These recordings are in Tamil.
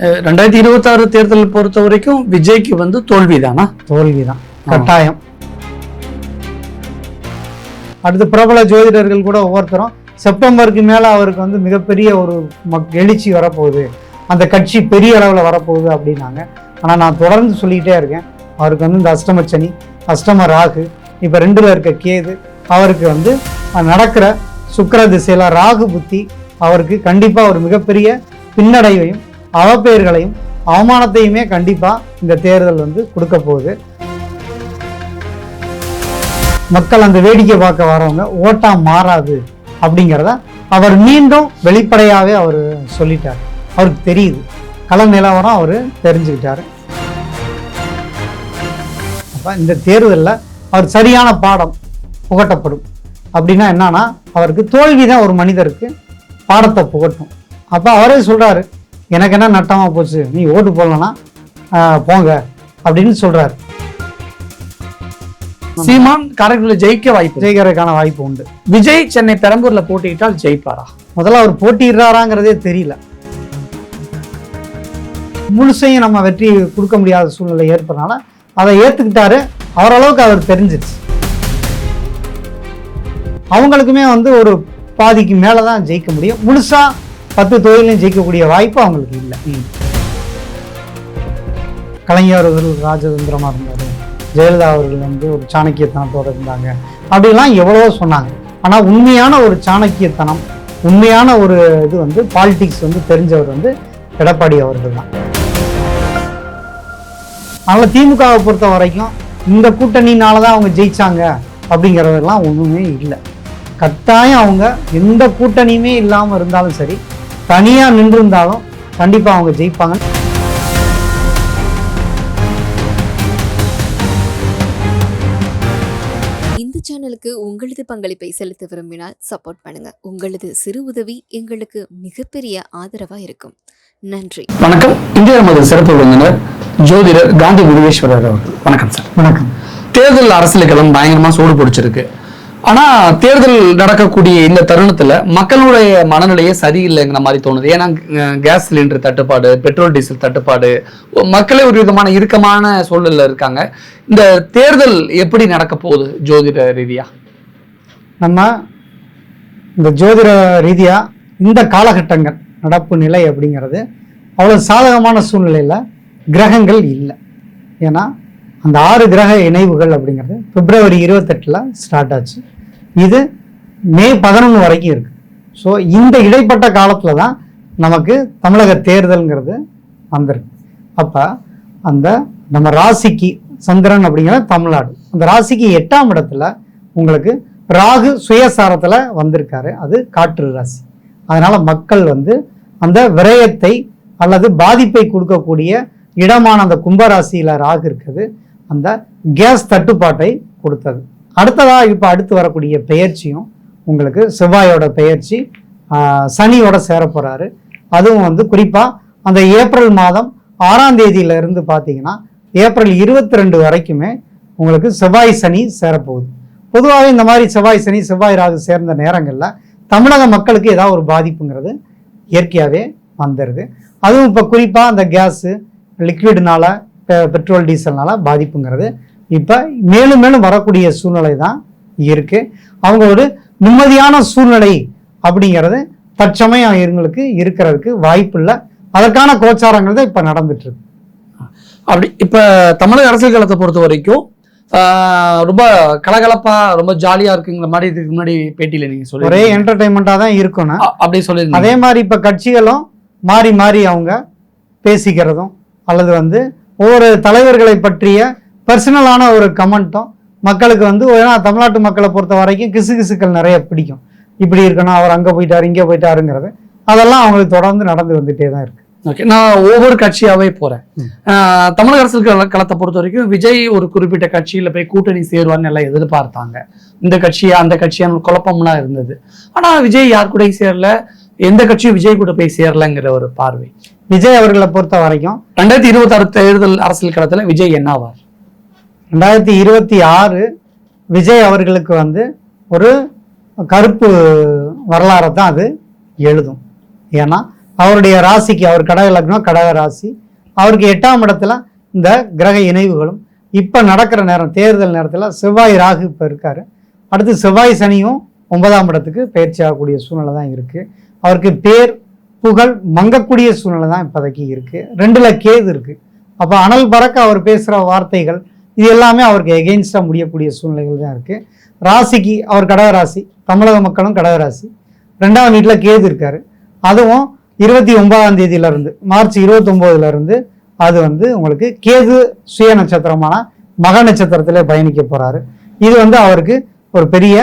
2026 தேர்தல் பொறுத்த வரைக்கும் விஜய்க்கு வந்து தோல்விதானா? தோல்விதான், கட்டாயம். அடுத்து பிரபல ஜோதிடர்கள் கூட ஒவ்வொருத்தரும் செப்டம்பருக்கு மேல அவருக்கு வந்து மிகப்பெரிய ஒரு எழுச்சி வரப்போகுது, அந்த கட்சி பெரிய அளவில் வரப்போகுது அப்படின்னாங்க. ஆனால் நான் தொடர்ந்து சொல்லிக்கிட்டே இருக்கேன், அவருக்கு வந்து இந்த அஷ்டம சனி, அஷ்டம ராகு, இப்போ 2ல் இருக்க கேது, அவருக்கு வந்து நடக்கிற சுக்கிர திசையில ராகு புத்தி அவருக்கு கண்டிப்பாக ஒரு மிகப்பெரிய பின்னடைவையும் அவப்பெயர்களையும் அவமானத்தையுமே கண்டிப்பாக இந்த தேர்தல் வந்து கொடுக்க போகுது. மக்கள் அந்த வேடிக்கை பார்க்க வரவங்க ஓட்டா மாறாது அப்படிங்கிறத அவர் மீண்டும் வெளிப்படையாகவே அவர் சொல்லிட்டார். அவருக்கு தெரியுது, கள நிலவரம் அவர் தெரிஞ்சுக்கிட்டாரு. அப்போ இந்த தேர்தலில் அவர் சரியான பாடம் புகட்டப்படும். அப்படின்னா என்னன்னா, அவருக்கு தோல்வி தான் ஒரு மனிதருக்கு பாடத்தை புகட்டும். அப்போ அவரே சொல்கிறாரு, எனக்கு என்ன நட்டமாக போச்சு, நீ ஓட்டு போடலன்னா போங்க அப்படின்னு சொல்கிறாரு. சீமான் காரைக்குடியில் ஜெயிக்கிறதுக்கான வாய்ப்பு உண்டு. விஜய் சென்னை பெரம்பூர்ல போட்டியிட்டால் ஜெயிப்பாரா? முதல்ல அவர் போட்டியிடுறாராங்கிறதே தெரியல. முழுசையும் நம்ம வெற்றி கொடுக்க முடியாத சூழ்நிலை ஏற்படுறதுனால அதை ஏற்றுக்கிட்டாரு. அவரளவுக்கு அவர் தெரிஞ்சிருச்சு. அவங்களுக்குமே வந்து ஒரு பாதிக்கு மேலே தான் ஜெயிக்க முடியும். முழுசா 10 தொகுதியிலையும் ஜெயிக்கக்கூடிய வாய்ப்பு அவங்களுக்கு இல்லை. கலைஞர் அவர்கள் ராஜதந்திரமாக இருந்தார், ஜெயலலிதா அவர்கள் வந்து ஒரு சாணக்கியத்தனத்தோடு இருந்தாங்க, அப்படிலாம் எவ்வளவோ சொன்னாங்க. ஆனால் உண்மையான ஒரு சாணக்கியத்தனம், உண்மையான ஒரு இது வந்து பாலிடிக்ஸ் வந்து தெரிஞ்சவர் வந்து எடப்பாடி அவர்கள் தான். அதனால் திமுகவை பொறுத்த வரைக்கும் இந்த கூட்டணினால தான் அவங்க ஜெயிச்சாங்க அப்படிங்கிறதெல்லாம் ஒன்றுமே இல்லை. கட்டாயம் அவங்க எந்த கூட்டணியுமே இல்லாமல் இருந்தாலும் சரி, தனியாக நின்றிருந்தாலும் கண்டிப்பாக அவங்க ஜெயிப்பாங்க. இந்த சேனலுக்கு உங்களது பங்களிப்பை செலுத்த விரும்பினால் சப்போர்ட் பண்ணுங்க. உங்களது சிறு உதவி எங்களுக்கு மிகப்பெரிய ஆதரவா இருக்கும். நன்றி. வணக்கம். இந்திய நமது சிறப்பு விருந்தினர் ஜோதிடர் காந்தி முருகேஸ்வரர் அவர்கள். வணக்கம் சார். வணக்கம். தேர்தல் அரசியலுக்கெல்லாம் பயங்கரமா சூடு பிடிச்சிருக்கு. ஆனா தேர்தல் நடக்கக்கூடிய இந்த தருணத்துல மக்களுடைய மனநிலையே சரியில்லைங்கிற மாதிரி தோணுது. ஏன்னா கேஸ் சிலிண்டர் தட்டுப்பாடு, பெட்ரோல் டீசல் தட்டுப்பாடு, மக்களே ஒரு விதமான இறுக்கமான சூழல்ல இருக்காங்க. இந்த தேர்தல் எப்படி நடக்க போகுது ஜோதிட ரீதியா? நம்ம இந்த ஜோதிட ரீதியா இந்த காலகட்டங்கள் நடப்பு நிலை அப்படிங்கிறது அவ்வளவு சாதகமான சூழ்நிலையில கிரகங்கள் இல்லை. ஏன்னா அந்த 6 கிரக இணைவுகள் அப்படிங்கிறது பிப்ரவரி 28 ஸ்டார்ட் ஆச்சு. இது மே 11 வரைக்கும் இருக்கு. ஸோ இந்த இடைப்பட்ட காலத்தில் தான் நமக்கு தமிழக தேர்தல்ங்கிறது வந்திருக்கு. அப்போ அந்த நம்ம ராசிக்கு சந்திரன் அப்படிங்கிற தமிழ்நாடு, அந்த ராசிக்கு 8ஆம் இடத்துல உங்களுக்கு ராகு சுயசாரத்தில் வந்திருக்காரு. அது காற்று ராசி. அதனால மக்கள் வந்து அந்த விரயத்தை அல்லது பாதிப்பை கொடுக்கக்கூடிய இடமான அந்த கும்பராசியில் ராகு இருக்குது. அந்த கேஸ் தட்டுப்பாட்டை கொடுத்தது. அடுத்து வரக்கூடிய பெயர்ச்சியும் உங்களுக்கு செவ்வாயோட பெயர்ச்சி சனியோட சேர போறாரு. அதுவும் வந்து குறிப்பாக அந்த ஏப்ரல் மாதம் 6ஆம் தேதியிலிருந்து பார்த்தீங்கன்னா ஏப்ரல் 22 வரைக்குமே உங்களுக்கு செவ்வாய் சனி சேரப்போகுது. பொதுவாகவே இந்த மாதிரி செவ்வாய் சனி செவ்வாய் ராகு சேர்ந்த நேரங்களில் தமிழக மக்களுக்கு ஏதாவது ஒரு பாதிப்புங்கிறது இயற்கையாகவே வந்துடுது. அதுவும் இப்போ குறிப்பாக அந்த கேஸு லிக்விட்னால பெட்ரோல் டீசல்னால பாதிப்புங்கிறது இப்போ மேலும் மேலும் வரக்கூடிய சூழ்நிலை தான் இருக்கு. அவங்க ஒரு நிம்மதியான சூழ்நிலை அப்படிங்கிறது தற்சமயம் இவங்களுக்கு இருக்கிறதுக்கு வாய்ப்பு இல்லை. அதற்கான கோச்சாரங்கள் தான் இப்போ நடந்துட்டு இருக்கு. அப்படி இப்போ தமிழக அரசியல் களத்தை பொறுத்த வரைக்கும் ரொம்ப கலகலப்பா ரொம்ப ஜாலியா இருக்குங்கிற மாதிரி இதுக்கு முன்னாடி பேட்டியில நீங்க சொல்லி ஒரே என்டர்டைன்மெண்டா தான் இருக்கணும் அப்படி சொல்லி. அதே மாதிரி இப்ப கட்சிகளும் மாறி மாறி அவங்க பேசிக்கிறதும் அல்லது வந்து ஒவ்வொரு தலைவர்களை பற்றிய பர்சனலான ஒரு கமெண்ட்டும் மக்களுக்கு வந்து தமிழ்நாட்டு மக்களை பொறுத்த வரைக்கும் கிசுகிசுக்கள் நிறைய பிடிக்கும். இப்படி இருக்கணும், அவர் அங்கே போயிட்டாரு இங்கே போயிட்டாருங்கிறது அதெல்லாம் அவங்களுக்கு தொடர்ந்து நடந்து வந்துட்டே தான் இருக்கு. ஓகே, நான் ஒவ்வொரு கட்சியாவே போறேன். தமிழக அரசியல் களத்தை பொறுத்த வரைக்கும் விஜய் ஒரு குறிப்பிட்ட கட்சியில போய் கூட்டணி சேருவான்னு எல்லாம் எதிர்பார்த்தாங்க. இந்த கட்சியா அந்த கட்சியான குழப்பம்லாம் இருந்தது. ஆனா விஜய் யார் கூட சேரல, எந்த கட்சியும் விஜய் கூட போய் சேரலங்கிற ஒரு பார்வை. விஜய் அவர்களை பொறுத்த வரைக்கும் 2026 தேர்தல் அரசியல் களத்துல விஜய் என்னவார்? 2026 விஜய் அவர்களுக்கு வந்து ஒரு கருப்பு வரலாறை தான் அது எழுதும். ஏன்னா அவருடைய ராசிக்கு, அவர் கடக லக்னம் கடக ராசி, அவருக்கு 8ஆம் இடத்துல இந்த கிரக இணைவுகளும் இப்போ நடக்கிற நேரம் தேர்தல் நேரத்தில் செவ்வாய் ராகு இப்போ இருக்காரு. அடுத்து செவ்வாய் சனியும் 9ஆம் இடத்துக்கு பயிற்சி ஆகக்கூடிய சூழ்நிலை தான் இருக்குது. அவருக்கு பேர் புகழ் மங்கக்கூடிய சூழ்நிலை தான் இப்போதைக்கு இருக்குது. 2ல் கேது இருக்குது. அப்போ அனல் பறக்க அவர் பேசுகிற வார்த்தைகள் இது எல்லாமே அவருக்கு எகெயின்ஸ்டாக முடியக்கூடிய சூழ்நிலைகள் தான் இருக்குது. ராசிக்கு அவர் கடகராசி, தமிழக மக்களும் கடகராசி, 2ஆம் வீட்டில் கேது இருக்காரு. அதுவும் 29ஆம் தேதியிலிருந்து மார்ச் 29இருந்து அது உங்களுக்கு கேது சுய நட்சத்திரமான மக நட்சத்திரத்திலே பயணிக்க போறாரு. இது அவருக்கு ஒரு பெரிய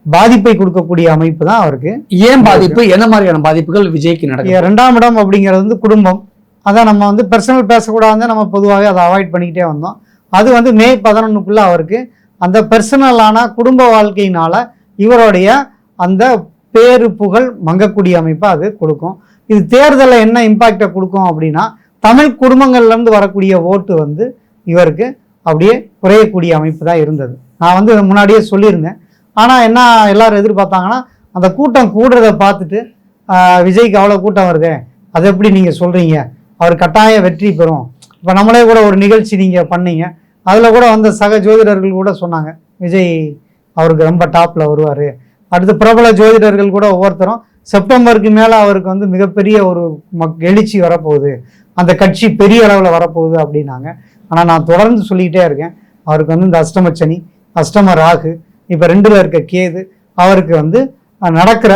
பாதிப்பை கொடுக்கக்கூடிய அமைப்பு தான் அவருக்கு. ஏன் பாதிப்பு, என்ன மாதிரியான பாதிப்புகள் விஜய்க்கு நடக்கும்? 2ஆம் இடம் அப்படிங்கிறது குடும்பம். அதான் நம்ம பர்சனல் பேசக்கூடாது, நம்ம பொதுவாகவே அதை அவாய்ட் பண்ணிக்கிட்டே வந்தோம். அது மே 11க்குள்ள அவருக்கு அந்த பர்சனலான குடும்ப வாழ்க்கையினால இவருடைய அந்த பேரு புகழ் மங்கக்கூடிய அமைப்பை அது கொடுக்கும். இது தேர்தலில் என்ன இம்பாக்டை கொடுக்கும் அப்படின்னா, தமிழ் குடும்பங்கள்லேருந்து வரக்கூடிய ஓட்டு இவருக்கு அப்படியே குறையக்கூடிய அமைப்பு தான் இருந்தது. நான் முன்னாடியே சொல்லியிருந்தேன். ஆனால் என்ன எல்லாரும் எதிர்பார்த்தாங்கன்னா, அந்த கூட்டம் கூடுறதை பார்த்துட்டு விஜய்க்கு அவ்வளோ கூட்டம் வருதே, அது எப்படி நீங்கள் சொல்கிறீங்க, அவர் கட்டாய வெற்றி பெறும். இப்போ நம்மளே கூட ஒரு நிகழ்ச்சி நீங்கள் பண்ணீங்க, அதில் கூட சக ஜோதிடர்கள் கூட சொன்னாங்க விஜய் அவருக்கு ரொம்ப டாப்பில் வருவார். அடுத்து பிரபல ஜோதிடர்கள் கூட ஒவ்வொருத்தரும் செப்டம்பருக்கு மேலே அவருக்கு மிகப்பெரிய ஒரு எழுச்சி வரப்போகுது, அந்த கட்சி பெரிய அளவில் வரப்போகுது அப்படின்னாங்க. ஆனால் நான் தொடர்ந்து சொல்லிக்கிட்டே இருக்கேன், அவருக்கு இந்த அஷ்டமச்சனி, அஷ்டம ராகு, இப்போ 2ல் இருக்க கேது, அவருக்கு நடக்கிற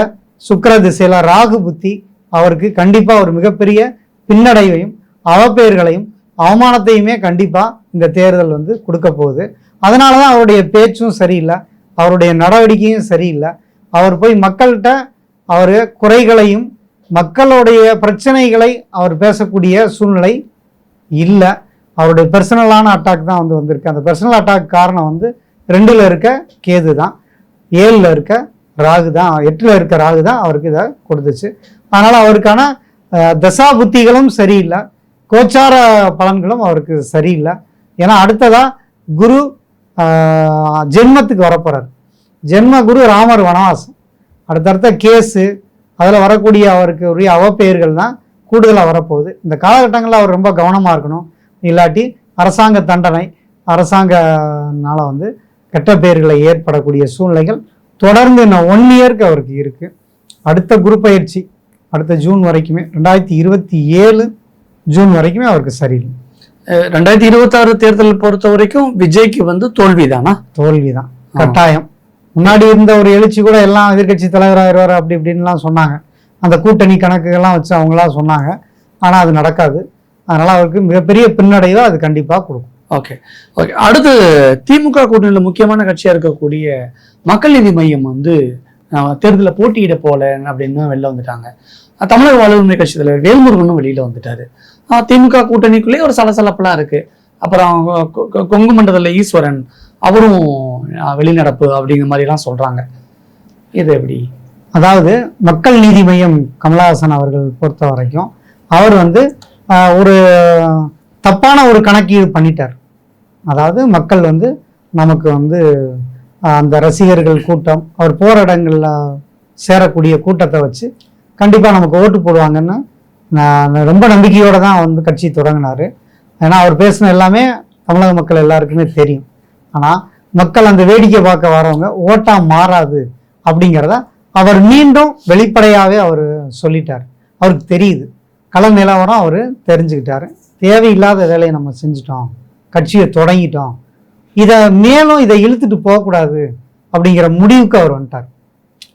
சுக்கிர திசையில் ராகு புத்தி அவருக்கு கண்டிப்பாக ஒரு மிகப்பெரிய பின்னடைவையும் அவப்பெயர்களையும் அவமானத்தையுமே கண்டிப்பாக இந்த தேர்தல் கொடுக்க போகுது. அதனால தான் அவருடைய பேச்சும் சரியில்லை, அவருடைய நடவடிக்கையும் சரியில்லை. அவர் போய் மக்கள்கிட்ட அவர் குறைகளையும் மக்களுடைய பிரச்சனைகளை அவர் பேசக்கூடிய சூழ்நிலை இல்லை. அவருடைய பர்சனலான அட்டாக் தான் வந்திருக்கு. அந்த பர்சனல் அட்டாக் காரணம் 2ல் இருக்க கேது தான், 7ல் இருக்க ராகு தான், 8ல் இருக்க ராகு தான் அவருக்கு இதை கொடுத்துச்சு. அதனால் அவருக்கான தசா புத்திகளும் சரியில்லை, கோச்சார பலன்களும் அவருக்கு சரியில்லை. ஏன்னா அடுத்ததாக குரு ஜென்மத்துக்கு வரப்போறார். ஜென்ம குரு ராமர் வனவாசம், அடுத்தடுத்த கேஸு, அதில் வரக்கூடிய அவருக்கு உரிய அவப்பெயர்கள் தான் கூடுதலாக வரப்போகுது. இந்த காலகட்டங்களில் அவர் ரொம்ப கவனமாக இருக்கணும். இல்லாட்டி அரசாங்க தண்டனை, அரசாங்கனால கெட்ட பெயர்களை ஏற்படக்கூடிய சூழ்நிலைகள் தொடர்ந்து இன்னும் 1 இயருக்கு அவருக்கு இருக்குது. அடுத்த குரு பயிற்சி அடுத்த ஜூன் வரைக்குமே, 2027 ஜூன் வரைக்குமே அவருக்கு சரியில்லை. 2026 தேர்தல் பொறுத்த வரைக்கும் விஜய்க்கு தோல்வி தானா? தோல்வி தான் கட்டாயம். முன்னாடி இருந்த ஒரு எழுச்சி கூட எல்லாம் எதிர்கட்சி தலைவராகிடுவார் அப்படி இப்படின்லாம் சொன்னாங்க, அந்த கூட்டணி கணக்குகள்லாம் வச்சு அவங்களாம் சொன்னாங்க. ஆனால் அது நடக்காது. அதனால் அவருக்கு மிகப்பெரிய பின்னடைவை அது கண்டிப்பாக கொடுக்கும். Okay okay. அடுத்து திமுக கூட்டணியில் முக்கியமான கட்சியாக இருக்கக்கூடிய மக்கள் நீதி மையம் தேர்தலில் போட்டியிட போல அப்படின்னு வெளில வந்துட்டாங்க. தமிழக வாழ்வுரிமை கட்சி தலைவர் வேல்முருகனும் வெளியில வந்துட்டாரு. திமுக கூட்டணிக்குள்ளேயே ஒரு சலசலப்பெல்லாம் இருக்கு. அப்புறம் கொங்கு மண்டலத்தில் ஈஸ்வரன் அவரும் வெளிநடப்பு அப்படிங்கிற மாதிரி எல்லாம் சொல்றாங்க. இது எப்படி? அதாவது மக்கள் நீதி மையம் கமலஹாசன் அவர்கள் பொறுத்த வரைக்கும் அவர் ஒரு தப்பான ஒரு கணக்கீடு பண்ணிட்டார். அதாவது மக்கள் நமக்கு அந்த ரசிகர்கள் கூட்டம், அவர் போற இடங்கள்ல சேரக்கூடிய கூட்டத்தை வச்சு கண்டிப்பாக நமக்கு ஓட்டு போடுவாங்கன்னு நான் ரொம்ப நம்பிக்கையோடு தான் கட்சி தொடங்கினார். ஏன்னா அவர் பேசின எல்லாமே தமிழக மக்கள் எல்லாருக்குமே தெரியும். ஆனால் மக்கள் அந்த வேடிக்கை பார்க்க வரவங்க ஓட்டாக மாறாது அப்படிங்கிறத அவர் மீண்டும் வெளிப்படையாகவே அவர் சொல்லிட்டார். அவருக்கு தெரியுது, கள நிலவரம் அவர் தெரிஞ்சுக்கிட்டாரு. தேவையில்லாத வேலையை நம்ம செஞ்சிட்டோம், கட்சியை தொடங்கிட்டோம், மேலும் இதை இழுத்துட்டு போகக்கூடாது அப்படிங்கிற முடிவுக்கு அவர் வந்துட்டார்.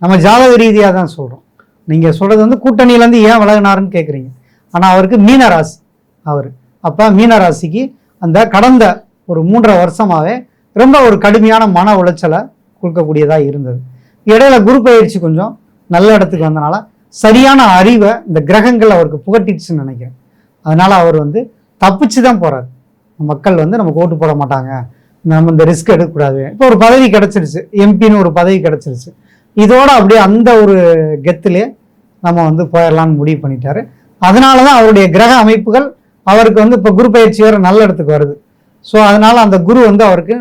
நம்ம ஜாதக ரீதியாக தான் சொல்கிறோம். நீங்கள் சொல்கிறது கூட்டணியிலேருந்து ஏன் விலகினாருன்னு கேட்குறீங்க. ஆனால் அவருக்கு மீனராசி அவர். அப்போ மீனராசிக்கு அந்த கடந்த ஒரு 3.5 வருஷமாகவே ரொம்ப ஒரு கடுமையான மன உளைச்சலை கொடுக்கக்கூடியதாக இருந்தது. இடையில குரு பயிற்சி கொஞ்சம் நல்ல இடத்துக்கு வந்தனால சரியான அறிவை இந்த கிரகங்கள் அவருக்கு புகட்டிடுச்சுன்னு நினைக்கிறேன். அதனால் அவர் தப்பிச்சு தான் போகிறார். மக்கள் நமக்கு ஓட்டு போட மாட்டாங்க, நம்ம இந்த ரிஸ்க் எடுக்கக்கூடாது. இப்போ ஒரு பதவி கிடச்சிருச்சு, எம்பின்னு ஒரு பதவி கிடச்சிருச்சு, இதோட அப்படியே அந்த ஒரு கெத்துலேயே நம்ம போயிடலான்னு முடிவு பண்ணிட்டாரு. அதனால தான் அவருடைய கிரக அமைப்புகள் அவருக்கு இப்போ குரு பயிற்சி வேறு நல்ல இடத்துக்கு வருது. ஸோ அதனால அந்த குரு அவருக்கு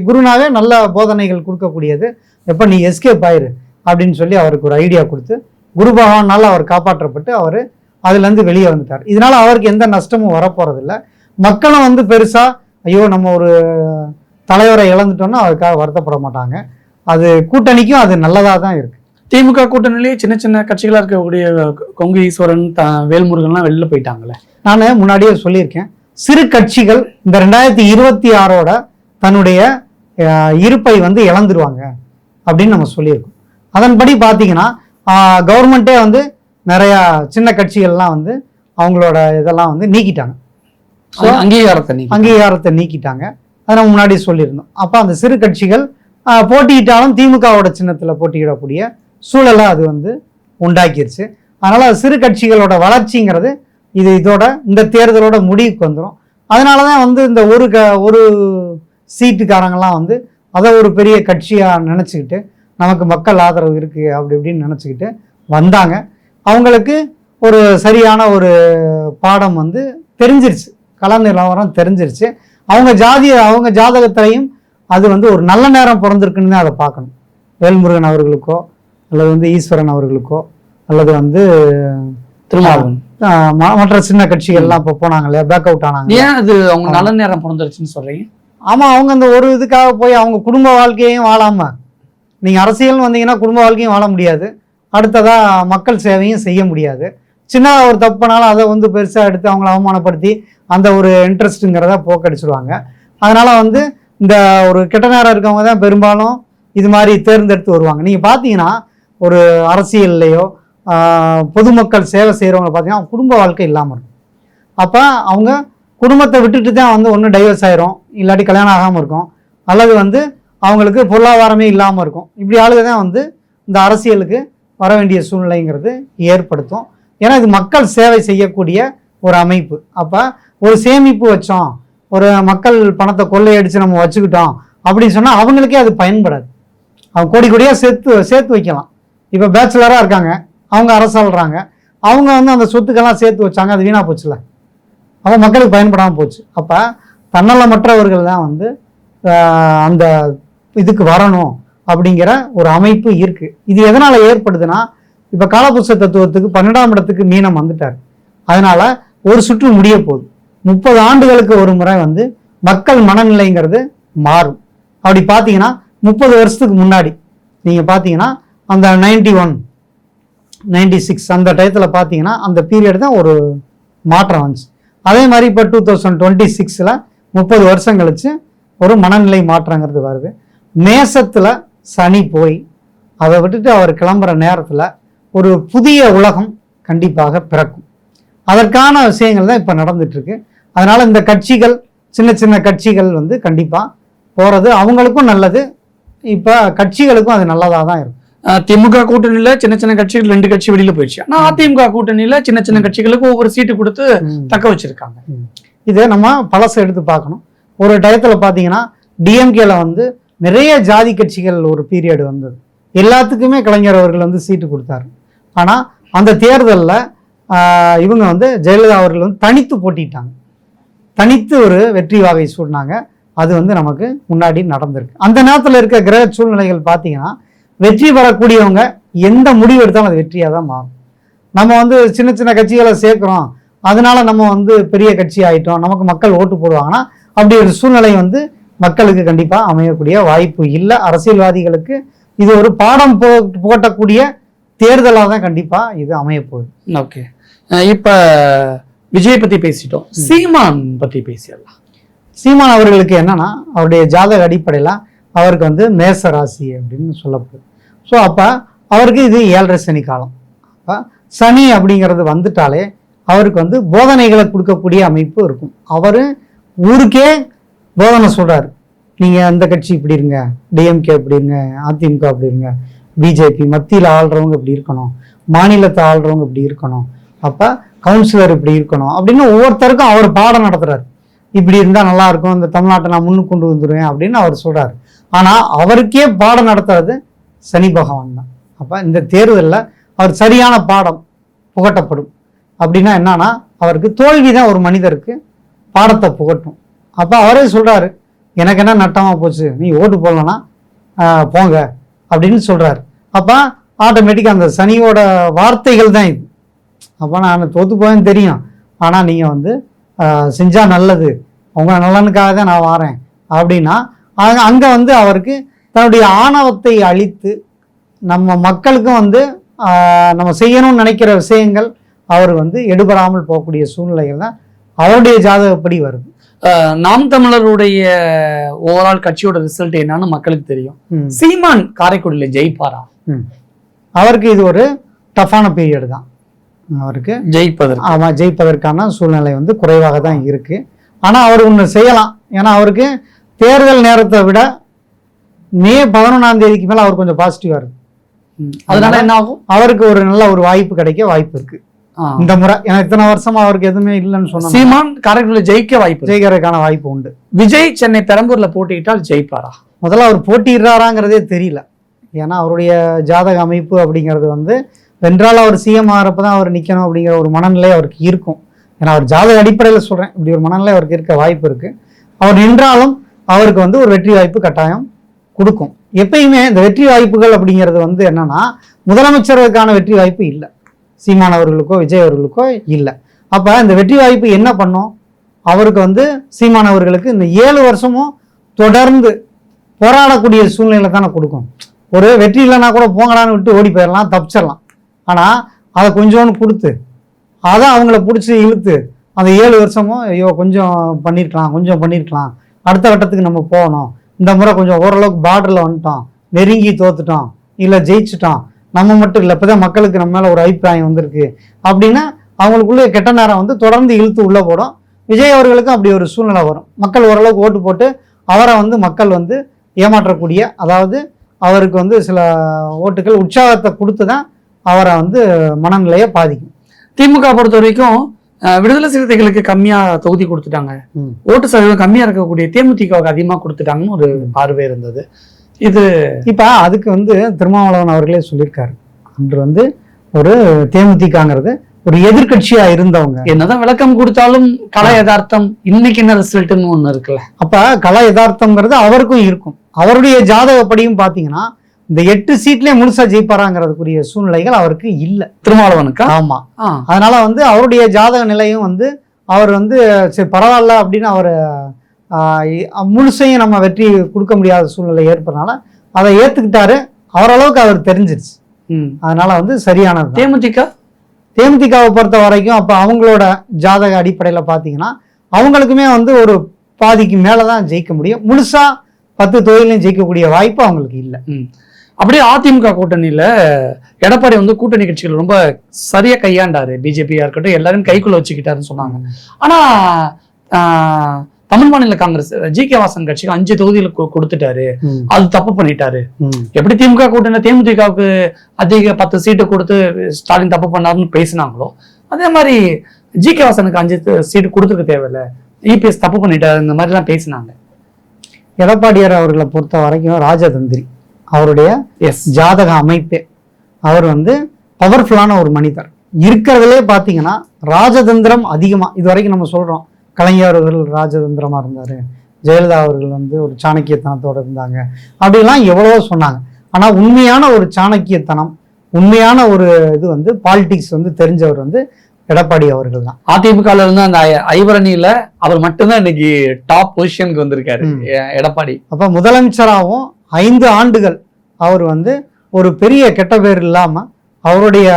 குருனாவே நல்ல போதனைகள் கொடுக்கக்கூடியது. எப்போ நீ எஸ்கேப் ஆயிரு அப்படின்னு சொல்லி அவருக்கு ஒரு ஐடியா கொடுத்து குரு பகவானால் அவர் காப்பாற்றப்பட்டு அவர் அதுலேருந்து வெளியே வந்துட்டார். இதனால அவருக்கு எந்த நஷ்டமும் வரப்போறதில்லை. மக்களும் வந்து பெருசா ஐயோ நம்ம ஒரு தலைவரை இழந்துட்டோம்னா அதுக்காக வருத்தப்பட மாட்டாங்க. அது கூட்டணிக்கும் அது நல்லதாக தான் இருக்கு. திமுக கூட்டணியிலேயே சின்ன சின்ன கட்சிகளா இருக்கக்கூடிய கொங்கு ஈஸ்வரன் வேல்முருகன்லாம் வெளில போயிட்டாங்களே. நான் முன்னாடியே சொல்லியிருக்கேன், சிறு கட்சிகள் இந்த 2026 தன்னுடைய இருப்பை வந்து இழந்துருவாங்க அப்படின்னு நம்ம சொல்லியிருக்கோம். அதன்படி பார்த்தீங்கன்னா கவர்மெண்ட்டே வந்து நிறைய சின்ன கட்சிகள்லாம் வந்து அவங்களோட இதெல்லாம் வந்து நீக்கிட்டாங்க. அங்கீகாரத்தை நீக்கிட்டாங்க. அதை நம்ம முன்னாடி சொல்லியிருந்தோம். அப்போ அந்த சிறு கட்சிகள் போட்டியிட்டாலும் திமுகவோட சின்னத்தில் போட்டியிடக்கூடிய சூழலை அது வந்து உண்டாக்கிருச்சு. அதனால சிறு கட்சிகளோட வளர்ச்சிங்கிறது இதோட இந்த தேர்தலோட முடிவுக்கு வந்துடும். அதனால தான் வந்து இந்த ஒரு சீட்டுக்காரங்கெல்லாம் வந்து அதை ஒரு பெரிய கட்சியாக நினச்சிக்கிட்டு நமக்கு மக்கள் ஆதரவு இருக்குது அப்படி இப்படின்னு நினச்சிக்கிட்டு வந்தாங்க. அவங்களுக்கு ஒரு சரியான ஒரு பாடம் வந்து தெரிஞ்சிருச்சு, கள நிலவரம் தெரிஞ்சிருச்சு. அவங்க ஜாதகத்திலையும் அது வந்து ஒரு நல்ல நேரம் பிறந்திருக்குன்னு தான் அதை பார்க்கணும். வேல்முருகன் அவர்களுக்கோ அல்லது வந்து ஈஸ்வரன் அவர்களுக்கோ அல்லது வந்து திருமாவளவன் மற்ற சின்ன கட்சிகள்லாம் இப்போ போனாங்க இல்லையா, பேக் அவுட் ஆனாங்க. ஏன் அது அவங்க நல்ல நேரம் பிறந்துருச்சுன்னு சொல்றீங்க? ஆமாம், அவங்க அந்த ஒரு இதுக்காக போய் அவங்க குடும்ப வாழ்க்கையையும் வாழாம, நீங்கள் அரசியல்னு வந்தீங்கன்னா குடும்ப வாழ்க்கையும் வாழ முடியாது, அடுத்ததா மக்கள் சேவையும் செய்ய முடியாது. சின்னதாக ஒரு தப்பு பண்ணாலும் அதை வந்து பெருசாக எடுத்து அவங்கள அவமானப்படுத்தி அந்த ஒரு இன்ட்ரெஸ்ட்டுங்கிறத போக்கடிச்சிடுவாங்க. அதனால் வந்து இந்த ஒரு கெட்ட நேரம் இருக்கவங்க தான் பெரும்பாலும் இது மாதிரி தேர்ந்தெடுத்து வருவாங்க. நீங்கள் பார்த்தீங்கன்னா ஒரு அரசியல்லையோ பொதுமக்கள் சேவை செய்கிறவங்க பார்த்தீங்கன்னா குடும்ப வாழ்க்கை இல்லாமல் இருக்கும். அப்போ அவங்க குடும்பத்தை விட்டுட்டு தான் வந்து ஒன்று டைவர்ஸ் ஆயிரும், இல்லாட்டி கல்யாணம் ஆகாமல் இருக்கும், அல்லது வந்து அவங்களுக்கு பொருளாதாரமே இல்லாமல் இருக்கும். இப்படி ஆளுக தான் வந்து இந்த அரசியலுக்கு வர வேண்டிய சூழ்நிலைங்கிறது ஏற்படுத்தும். ஏன்னா இது மக்கள் சேவை செய்யக்கூடிய ஒரு அமைப்பு. அப்போ ஒரு சேமிப்பு வச்சோம், ஒரு மக்கள் பணத்தை கொள்ளையடித்து நம்ம வச்சுக்கிட்டோம் அப்படின்னு சொன்னால் அவங்களுக்கே அது பயன்படாது. அவங்க கோடி கோடியாக சேர்த்து வைக்கலாம். இப்போ பேச்சுலராக இருக்காங்க, அவங்க அரசாள்றாங்க, அவங்க வந்து அந்த சொத்துக்கெல்லாம் சேர்த்து வச்சாங்க, அது வீணாக போச்சுல, அப்போ மக்களுக்கு பயன்படாமல் போச்சு. அப்போ தன்னலமற்றவர்கள் தான் வந்து அந்த இதுக்கு வரணும் அப்படிங்கிற ஒரு அமைப்பு இருக்குது. இது எதனால் ஏற்படுதுன்னா, இப்போ காலபுருஷ தத்துவத்துக்கு 12ஆம் இடத்துக்கு மீனம் வந்துட்டார். அதனால் ஒரு சுற்று முடிய போகுது. 30 ஆண்டுகளுக்கு ஒரு முறை வந்து மக்கள் மனநிலைங்கிறது மாறும். அப்படி பார்த்தீங்கன்னா 30 வருஷத்துக்கு முன்னாடி நீங்கள் பார்த்தீங்கன்னா அந்த 91, 96 அந்த டயத்தில் பார்த்தீங்கன்னா அந்த பீரியட் தான் ஒரு மாற்றம் வந்துச்சு. அதே மாதிரி இப்போ 2026 30 வருஷம் கழிச்சு ஒரு மனநிலை மாற்றங்கிறது வருது. மேசத்தில் சனி போய் அதை விட்டுட்டு அவர் கிளம்புற நேரத்தில் ஒரு புதிய உலகம் கண்டிப்பாக பிறக்கும். அதற்கான விஷயங்கள் தான் இப்போ நடந்துட்டுருக்கு. அதனால் இந்த கட்சிகள், சின்ன சின்ன கட்சிகள் வந்து கண்டிப்பாக போகிறது அவங்களுக்கும் நல்லது, இப்போ கட்சிகளுக்கும் அது நல்லதாக தான் இருக்கும். திமுக கூட்டணியில சின்ன சின்ன கட்சிகள் 2 கட்சி வெளியில போயிடுச்சு. ஆனா அதிமுக கூட்டணியில சின்ன சின்ன கட்சிகளுக்கு ஒவ்வொரு சீட்டு கொடுத்து தக்க வச்சிருக்காங்க. இதை நம்ம பழசை எடுத்து பார்க்கணும். ஒரு டயத்துல பார்த்தீங்கன்னா டிஎம்கேல வந்து நிறைய ஜாதி கட்சிகள் ஒரு பீரியட் வந்தது, எல்லாத்துக்குமே கலைஞர் அவர்கள் வந்து சீட்டு கொடுத்தாரு. ஆனால் அந்த தேர்தலில் இவங்க வந்து ஜெயலலிதா அவர்கள் வந்து தனித்து போட்டிட்டாங்க, தனித்து ஒரு வெற்றி வாகை சூடினாங்க. அது வந்து நமக்கு முன்னாடி நடந்திருக்கு. அந்த நேரத்தில் இருக்க கிரக சூழ்நிலைகள் பார்த்தீங்கன்னா வெற்றி பெறக்கூடியவங்க எந்த முடிவு எடுத்தாலும் அது வெற்றியாக தான் மாறும். நம்ம வந்து சின்ன சின்ன கட்சிகளை சேர்க்குறோம், அதனால நம்ம வந்து பெரிய கட்சி ஆகிட்டோம், நமக்கு மக்கள் ஓட்டு போடுவாங்கன்னா அப்படி ஒரு சூழ்நிலை வந்து மக்களுக்கு கண்டிப்பாக அமையக்கூடிய வாய்ப்பு இல்லை. அரசியல்வாதிகளுக்கு இது ஒரு பாடம் போட்டக்கூடிய தேர்தலாக தான் கண்டிப்பாக இது அமையப்போகுது. ஓகே, இப்போ விஜய் பற்றி பேசிட்டோம், சீமான் பற்றி பேசிடலாம். சீமான் அவர்களுக்கு என்னன்னா அவருடைய ஜாதக அடிப்படையில் அவருக்கு வந்து மேச ராசி அப்படின்னு சொல்லப்படுது. ஸோ அப்போ அவருக்கு இது 7.5 சனி காலம். அப்போ சனி அப்படிங்கிறது வந்துட்டாலே அவருக்கு வந்து போதனைகளை கொடுக்கக்கூடிய அமைப்பு இருக்கும். அவர் ஊருக்கே போதனை சொல்கிறார், நீங்கள் அந்த கட்சி இப்படி இருங்க, டிஎம்கே இப்படி இருங்க, அதிமுக அப்படி இருங்க, பிஜேபி மத்தியில் ஆள்றவங்க இப்படி இருக்கணும், மாநிலத்தை ஆள்றவங்க இப்படி இருக்கணும், அப்போ கவுன்சிலர் இப்படி இருக்கணும் அப்படின்னு ஒவ்வொருத்தருக்கும் அவர் பாடம் நடத்துகிறார். இப்படி இருந்தால் நல்லா இருக்கும், இந்த தமிழ்நாட்டை நான் முன்னுக்கு கொண்டு வந்துடுவேன் அப்படின்னு அவர் சொல்கிறார். ஆனால் அவருக்கே பாடம் நடத்துறது சனி பகவான் தான். அப்போ இந்த தேர்தலில் அவர் சரியான பாடம் புகட்டப்படும். அப்படின்னா என்னன்னா அவருக்கு தோல்வி தான் ஒரு மனிதருக்கு பாடத்தை புகட்டும். அப்போ அவரே சொல்கிறாரு, எனக்கு என்ன நட்டமாக போச்சு, நீ ஓட்டு போடலன்னா போங்க அப்படின்னு சொல்கிறாரு. அப்போ ஆட்டோமேட்டிக்காக அந்த சனியோட வார்த்தைகள் தான் இது. அப்போ நான் தோற்று போவேன்னு தெரியும், ஆனால் நீங்கள் வந்து செஞ்சால் நல்லது, உங்க நலனுக்காக தான் நான் வாரேன் அப்படின்னா அங்கே வந்து அவருக்கு தன்னுடைய ஆணவத்தை அழித்து நம்ம மக்களுக்கும் வந்து நம்ம செய்யணும்னு நினைக்கிற விஷயங்கள் அவர் வந்து எடுபடாமல் போகக்கூடிய சூழ்நிலைகள் தான் அவருடைய ஜாதகப்படி வருது. நாம் தமிழருடைய ஓவரால் கட்சியோட ரிசல்ட் என்னன்னு மக்களுக்கு தெரியும். சீமான் காரைக்குடியில ஜெயிப்பாரா? அவருக்கு இது ஒரு டஃப்பான பீரியட் தான். அவருக்கு ஜெயிப்பதற்கான சூழ்நிலை வந்து குறைவாக தான் இருக்கு. ஆனால் அவர் ஒன்று செய்யலாம். ஏன்னா அவருக்கு தேர்தல் நேரத்தை விட மே 11ஆம் தேதிக்கு மேலே அவர் கொஞ்சம் பாசிட்டிவா இருக்கு. அதனால என்ன ஆகும், அவருக்கு ஒரு நல்ல ஒரு வாய்ப்பு கிடைக்க வாய்ப்பு இருக்கு இந்த முறை. ஏன்னா இத்தனை வருஷமா அவருக்கு எதுவுமே இல்லைன்னு சொன்னா சீமான் காரைக்குடியில ஜெயிக்கிறதுக்கான வாய்ப்பு உண்டு. விஜய் சென்னை பெரம்பூர்ல போட்டியிட்டால் ஜெயிப்பாரா? முதல்ல அவர் போட்டியிடுறாராங்கிறதே தெரியல. ஏன்னா அவருடைய ஜாதக அமைப்பு அப்படிங்கிறது வந்து வென்றால் அவர் சிஎம் ஆகிறப்பதான் அவர் நிற்கணும் அப்படிங்கிற ஒரு மனநிலை அவருக்கு இருக்கும். ஏன்னா அவர் ஜாதக அடிப்படையில் சொல்றேன், இப்படி ஒரு மனநிலை அவருக்கு இருக்க வாய்ப்பு இருக்கு. அவர் நின்றாலும் அவருக்கு வந்து ஒரு வெற்றி வாய்ப்பு கட்டாயம் கொடுக்கும். எப்பயுமே இந்த வெற்றி வாய்ப்புகள் அப்படிங்கிறது வந்து என்னன்னா முதலமைச்சருக்கான வெற்றி வாய்ப்பு இல்லை, சீமான் அவர்களுக்கோ விஜய் அவர்களுக்கோ இல்லை. அப்போ இந்த வெற்றி வாய்ப்பு என்ன பண்ணும், அவருக்கு வந்து சீமான் அவர்களுக்கு இந்த 7 வருஷமும் தொடர்ந்து போராடக்கூடிய சூழ்நிலை தானே கொடுக்கும். ஒரு வெற்றி இல்லைன்னா கூட போங்கடான்னு விட்டு ஓடி போயிடலாம், தப்பிச்சிடலாம். ஆனால் அதை கொஞ்சோன்னு கொடுத்து அதை அவங்கள பிடிச்சி இழுத்து அந்த 7 வருஷமும் ஐயோ கொஞ்சம் பண்ணியிருக்கலாம், அடுத்த கட்டத்துக்கு நம்ம போகணும், இந்த முறை கொஞ்சம் ஓரளவுக்கு பார்டரில் வந்துட்டோம், நெருங்கி தோத்துட்டோம், இல்லை ஜெயிச்சிட்டோம், நம்ம மட்டும் இல்லை இப்போதான் மக்களுக்கு நம்ம மேலே ஒரு அபிப்பிராயம் வந்திருக்கு அப்படின்னா அவங்களுக்குள்ள கெட்ட நேரம் வந்து தொடர்ந்து இழுத்து உள்ளே போடும். விஜய் அவர்களுக்கும் அப்படி ஒரு சூழ்நிலை வரும். மக்கள் ஓரளவுக்கு ஓட்டு போட்டு அவரை வந்து மக்கள் வந்து ஏமாற்றக்கூடிய, அதாவது அவருக்கு வந்து சில ஓட்டுகள் உற்சாகத்தை கொடுத்து தான் அவரை வந்து மனநிலையை பாதிக்கும். திமுக பொறுத்த வரைக்கும் விடுதலை சிறுத்தைகளுக்கு கம்மியா தொகுதி கொடுத்துட்டாங்க, ஓட்டு சதவீதம் கம்மியா இருக்கக்கூடிய தேமுதிகவுக்கு அதிகமா கொடுத்துட்டாங்கன்னு ஒரு பார்வை இருந்தது. இது இப்ப அதுக்கு வந்து திருமாவளவன் அவர்களே சொல்லியிருக்காரு, அன்று வந்து ஒரு தேமுதிகங்கிறது ஒரு எதிர்கட்சியா இருந்தவங்க என்னதான் விளக்கம் கொடுத்தாலும் கல யதார்த்தம் இன்னைக்கு என்ன ரிசல்ட்னு ஒண்ணு இருக்குல்ல. அப்ப கல யதார்த்தம்ங்கிறது அவருக்கும் இருக்கும். அவருடைய ஜாதகப்படியும் பாத்தீங்கன்னா இந்த 8 சீட்லயே முழுசா ஜெயிப்பாராங்கிறதுக்குரிய சூழ்நிலைகள் அவருக்கு இல்லை திருமாவளவனுக்கு. ஆமா, அதனால வந்து அவருடைய ஜாதக நிலையும் வந்து அவர் வந்து சரி பரவாயில்ல அப்படின்னு அவர் முழுசையும் நம்ம வெற்றி கொடுக்க முடியாத சூழ்நிலை ஏற்படுறதுனால அதை ஏத்துக்கிட்டாரு. அவரளவுக்கு அவர் தெரிஞ்சிருச்சு, அதனால வந்து சரியானது. தேமுதிகவை பொறுத்த வரைக்கும் அப்ப அவங்களோட ஜாதக அடிப்படையில பாத்தீங்கன்னா அவங்களுக்குமே வந்து ஒரு பாதிக்கு மேலதான் ஜெயிக்க முடியும். முழுசா 10 தொகுதியிலையும் ஜெயிக்கக்கூடிய வாய்ப்பு அவங்களுக்கு இல்லை. அப்படியே அதிமுக கூட்டணியில எடப்பாடி வந்து கூட்டணி கட்சிகள் ரொம்ப சரியா கையாண்டாரு. பிஜேபியா இருக்கட்டும் எல்லாரும் கைக்குள்ள வச்சுக்கிட்டாருன்னு சொன்னாங்க. ஆனா தமிழ் மாநில காங்கிரஸ் ஜி.கே. வாசன் கட்சிக்கு 5 தொகுதியில கொடுத்துட்டாரு, அது தப்பு பண்ணிட்டாரு. எப்படி திமுக கூட்டணி தேமுதிகவுக்கு அதிக 10 சீட்டு கொடுத்து ஸ்டாலின் தப்பு பண்ணாருன்னு பேசினாங்களோ அதே மாதிரி ஜி.கே. வாசனுக்கு 5 சீட்டு கொடுத்துருக்க தேவையில்லை, இபிஎஸ் தப்பு பண்ணிட்டாரு, இந்த மாதிரி எல்லாம் பேசினாங்க. எடப்பாடியார் அவர்களை பொறுத்த வரைக்கும் ராஜதந்திரி, அவருடைய ஜாதக அமைப்பே அவர் வந்து பவர்ஃபுல்லான ஒரு மனிதர். இருக்கிறதுலே பார்த்தீங்கன்னா ராஜதந்திரம் அதிகமாக இது வரைக்கும் நம்ம சொல்கிறோம். கலைஞர் அவர்கள் ராஜதந்திரமாக இருந்தார், ஜெயலலிதா அவர்கள் வந்து ஒரு சாணக்கியத்தனத்தோடு இருந்தாங்க, அப்படிலாம் எவ்வளவோ சொன்னாங்க. ஆனால் உண்மையான ஒரு சாணக்கியத்தனம், உண்மையான ஒரு இது வந்து பாலிடிக்ஸ் வந்து தெரிஞ்சவர் வந்து எடப்பாடி அவர்கள் தான். அதிமுகல இருந்து அந்த ஐவரணியில அவர் மட்டும்தான் இன்னைக்கு டாப் பொசிஷனுக்கு வந்திருக்காரு எடப்பாடி. அப்ப முதலமைச்சராகவும் 5 ஆண்டுகள் அவர் வந்து ஒரு பெரிய கெட்ட பேர் இல்லாம அவருடைய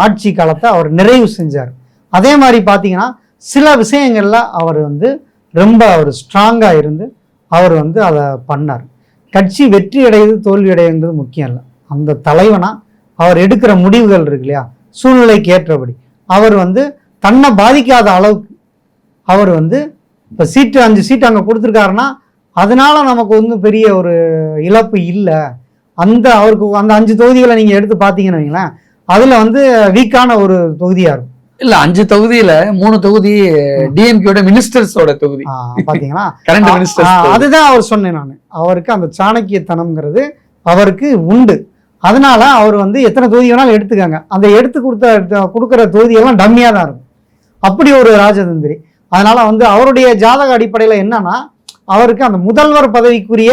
ஆட்சி காலத்தை அவர் நிறைவு செஞ்சார். அதே மாதிரி பாத்தீங்கன்னா சில விஷயங்கள்ல அவர் வந்து ரொம்ப அவர் ஸ்ட்ராங்கா இருந்து அவர் வந்து அதை பண்ணார். கட்சி வெற்றி அடையுது தோல்வி அடையுது முக்கியம் இல்லை, அந்த தலைவனா அவர் எடுக்கிற முடிவுகள் இருக்கு இல்லையா, சூழ்நிலைக்கு ஏற்றபடி அவர் வந்து தன்னை பாதிக்காத அளவுக்கு அவர் வந்து இப்போ 5 சீட்டு அங்கே கொடுத்துருக்காருன்னா அதனால நமக்கு வந்து பெரிய ஒரு இழப்பு இல்லை. அவருக்கு அந்த 5 தொகுதிகளை நீங்கள் எடுத்து பார்த்தீங்கன்னு வைங்களேன், அதில் வந்து வீக்கான ஒரு தொகுதியாக இருக்கும். இல்ல 5 தொகுதியில 3 தொகுதி டிஎம்கேயோட மினிஸ்டர்ஸோட தொகுதி பாத்தீங்களா, கரண்ட் மினிஸ்டர். அதுதான் அவர் சொன்னேன் நான், அவருக்கு அந்த சாணக்கியத்தனம்ங்கிறது அவருக்கு உண்டு. அதனால அவர் வந்து எத்தனை தொகுதி வேணாலும் எடுத்துக்காங்க, அந்த எடுத்து கொடுக்குற தொகுதியெல்லாம் டம்மியாக தான் இருக்கும். அப்படி ஒரு ராஜதந்திரி. அதனால வந்து அவருடைய ஜாதக அடிப்படையில் என்னன்னா அவருக்கு அந்த முதல்வர் பதவிக்குரிய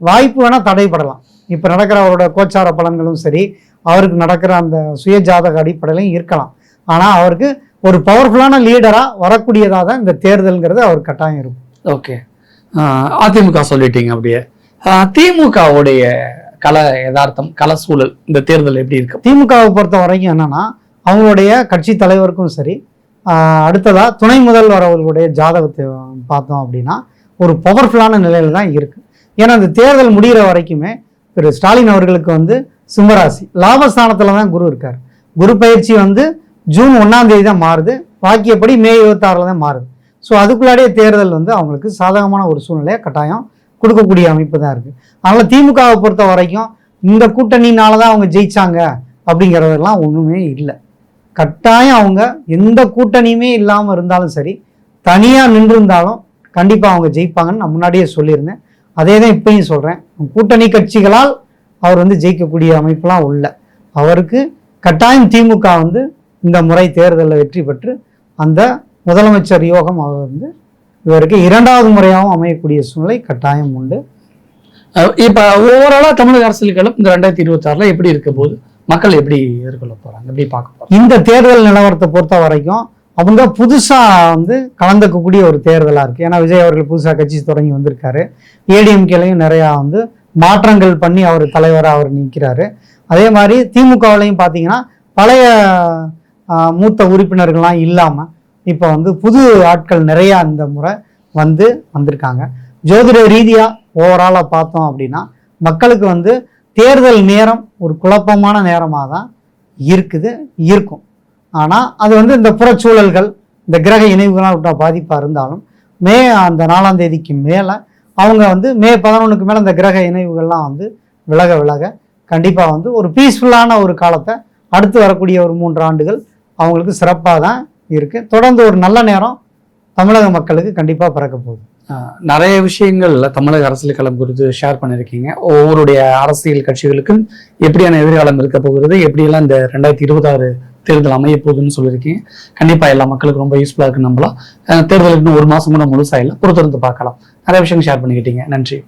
வாய்ப்பு வேணால் தடைப்படலாம். இப்போ நடக்கிற அவரோட கோச்சார பலன்களும் சரி, அவருக்கு நடக்கிற அந்த சுய ஜாதக அடிப்படையிலையும் இருக்கலாம். ஆனால் அவருக்கு ஒரு பவர்ஃபுல்லான லீடராக வரக்கூடியதாக தான் இந்த தேர்தல்ங்கிறது அவர் கட்டாயம் இருக்கும். ஓகே, அதிமுக சொல்லிட்டீங்க. அப்படியே திமுகவுடைய கள யதார்த்தம், கள சூழல் இந்த தேர்தல் எப்படி இருக்கு? திமுகவை பொறுத்த வரைக்கும் என்னன்னா, அவங்களுடைய கட்சி தலைவருக்கும் சரி, அடுத்ததா துணை முதல்வர் அவர்களுடைய ஜாதகத்தை பார்த்தோம் அப்படின்னா ஒரு பவர்ஃபுல்லான நிலையில தான் இருக்கு. ஏன்னா இந்த தேர்தல் முடிகிற வரைக்குமே திரு ஸ்டாலின் அவர்களுக்கு வந்து சிம்மராசி லாபஸ்தானத்துல தான் குரு இருக்கார். குரு பயிற்சி வந்து ஜூன் 1ஆம் தேதி தான் மாறுது, வாக்கியப்படி மே 26 தான் மாறுது. ஸோ அதுக்குள்ளாடியே தேர்தல் வந்து அவங்களுக்கு சாதகமான ஒரு சூழ்நிலையை கட்டாயம் கொடுக்கக்கூடிய அமைப்பு தான் இருக்கு. அதனால திமுகவை பொறுத்த வரைக்கும் இந்த கூட்டணினால தான் அவங்க ஜெயிச்சாங்க அப்படிங்கிறதெல்லாம் ஒண்ணுமே இல்லை. கட்டாயம் அவங்க எந்த கூட்டணியுமே இல்லாமல் இருந்தாலும் சரி, தனியாக நின்றிருந்தாலும் கண்டிப்பாக அவங்க ஜெயிப்பாங்கன்னு நான் முன்னாடியே சொல்லியிருந்தேன். அதே தான் இப்பயும் சொல்கிறேன். கூட்டணி கட்சிகளால் அவர் வந்து ஜெயிக்கக்கூடிய அமைப்பெலாம் உள்ள அவருக்கு கட்டாயம் திமுக வந்து இந்த முறை தேர்தலில் வெற்றி பெற்று அந்த முதலமைச்சர் யோகம் அவர் வந்து இவருக்கு 2வது முறையாகவும் அமையக்கூடிய சூழ்நிலை கட்டாயம் உண்டு. இப்போ ஓவராலாக தமிழக அரசியல் களம் இந்த 2026 எப்படி இருக்க போது மக்கள் எப்படி எதிர்கொள்ள போறாங்க, எப்படி பார்க்க போறாங்க? இந்த தேர்தல் நிலவரத்தை பொறுத்த வரைக்கும் அவங்க புதுசா வந்து கலந்துக்கக்கூடிய ஒரு தேர்தலா இருக்கு. ஏன்னா விஜய் அவர்கள் புதுசா கட்சி தொடங்கி வந்திருக்காரு. ஏடிஎம்கேலையும் நிறையா வந்து மாற்றங்கள் பண்ணி அவர் தலைவராக அவர் நிற்கிறாரு. அதே மாதிரி திமுகவிலையும் பார்த்தீங்கன்னா பழைய மூத்த உறுப்பினர்கள்லாம் இல்லாமல் இப்போ வந்து புது ஆட்கள் நிறையா இந்த முறை வந்திருக்காங்க. ஜோதிட ரீதியாக ஓவராலாக பார்த்தோம் அப்படின்னா மக்களுக்கு வந்து தேர்தல் நேரம் ஒரு குழப்பமான நேரமாக தான் இருக்கும். ஆனால் அது வந்து இந்த புறச்சூழல்கள், இந்த கிரக இணைவுகளால் விட்ட பாதிப்பாக இருந்தாலும் மே அந்த 4ஆம் தேதிக்கு மேலே அவங்க வந்து மே 11க்கு மேலே இந்த கிரக இணைவுகள்லாம் வந்து விலக கண்டிப்பாக வந்து ஒரு பீஸ்ஃபுல்லான ஒரு காலத்தை அடுத்து வரக்கூடிய ஒரு 3 ஆண்டுகள் அவங்களுக்கு சிறப்பாக தான் இருக்குது. தொடர்ந்து ஒரு நல்ல நேரம் தமிழக மக்களுக்கு கண்டிப்பாக பிறக்க போகுது. நிறைய விஷயங்கள்ல தமிழக அரசியல் களம் குறித்து ஷேர் பண்ணியிருக்கீங்க. ஒவ்வொருடைய அரசியல் கட்சிகளுக்கும் எப்படியான எதிர்காலம் இருக்க போகிறது, எப்படியெல்லாம் இந்த 2026 தேர்தல் அமைய போகுதுன்னு சொல்லியிருக்கீங்க. கண்டிப்பா எல்லா மக்களுக்கும் ரொம்ப யூஸ்ஃபுல்லா இருக்கு. நம்பலாம் தேர்தலுக்கு 1 மாசம் கூட முழுசா இல்லை, பொறுத்திருந்து பார்க்கலாம். நிறைய விஷயங்கள் ஷேர் பண்ணிக்கிட்டீங்க. நன்றி.